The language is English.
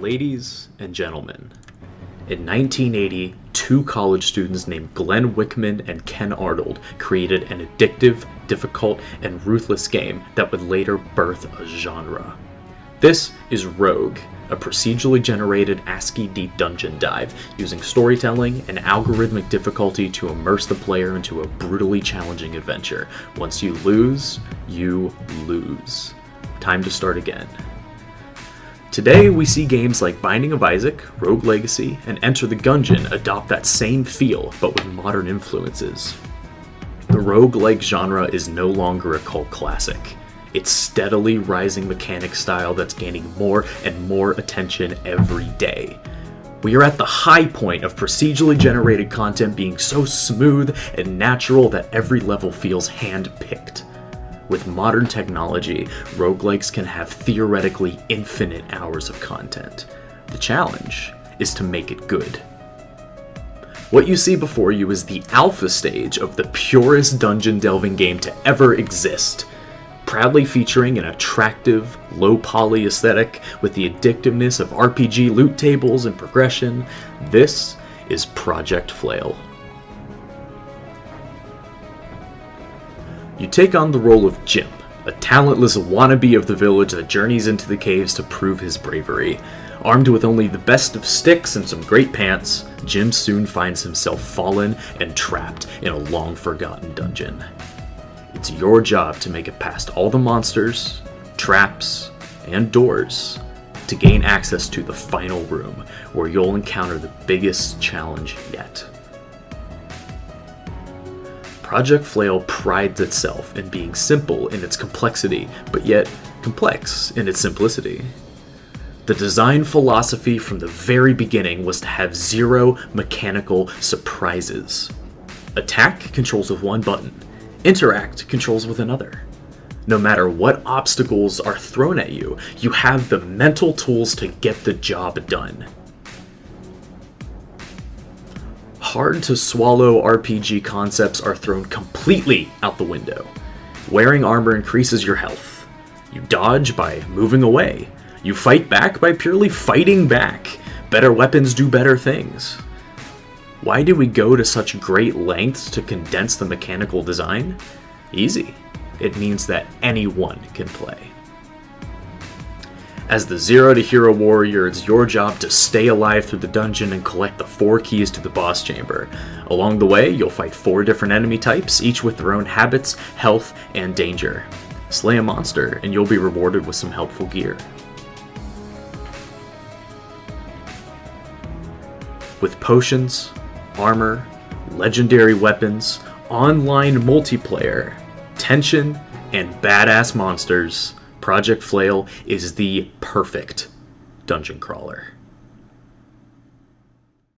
Ladies and gentlemen, in 1980, two college students named Glenn Wickman and Ken Arnold created an addictive, difficult, and ruthless game that would later birth a genre. This is Rogue, a procedurally generated ASCII deep dungeon dive using storytelling and algorithmic difficulty to immerse the player into a brutally challenging adventure. Once you lose, you lose. Time to start again. Today, we see games like Binding of Isaac, Rogue Legacy, and Enter the Gungeon adopt that same feel, but with modern influences. The roguelike genre is no longer a cult classic. It's steadily rising mechanic style that's gaining more and more attention every day. We are at the high point of procedurally generated content being so smooth and natural that every level feels hand-picked. With modern technology, roguelikes can have theoretically infinite hours of content. The challenge is to make it good. What you see before you is the alpha stage of the purest dungeon delving game to ever exist. Proudly featuring an attractive, low-poly aesthetic with the addictiveness of RPG loot tables and progression, this is Project Flail. You take on the role of Jim, a talentless wannabe of the village that journeys into the caves to prove his bravery. Armed with only the best of sticks and some great pants, Jim soon finds himself fallen and trapped in a long-forgotten dungeon. It's your job to make it past all the monsters, traps, and doors to gain access to the final room, where you'll encounter the biggest challenge yet. Project Flail prides itself in being simple in its complexity, but yet complex in its simplicity. The design philosophy from the very beginning was to have zero mechanical surprises. Attack controls with one button, interact controls with another. No matter what obstacles are thrown at you, you have the mental tools to get the job done. Hard to swallow RPG concepts are thrown completely out the window. Wearing armor increases your health. You dodge by moving away. You fight back by purely fighting back. Better weapons do better things. Why do we go to such great lengths to condense the mechanical design? Easy. It means that anyone can play. As the Zero to Hero Warrior, it's your job to stay alive through the dungeon and collect the 4 keys to the boss chamber. Along the way, you'll fight 4 different enemy types, each with their own habits, health, and danger. Slay a monster, and you'll be rewarded with some helpful gear. With potions, armor, legendary weapons, online multiplayer, tension, and badass monsters, Project Flail is the perfect dungeon crawler.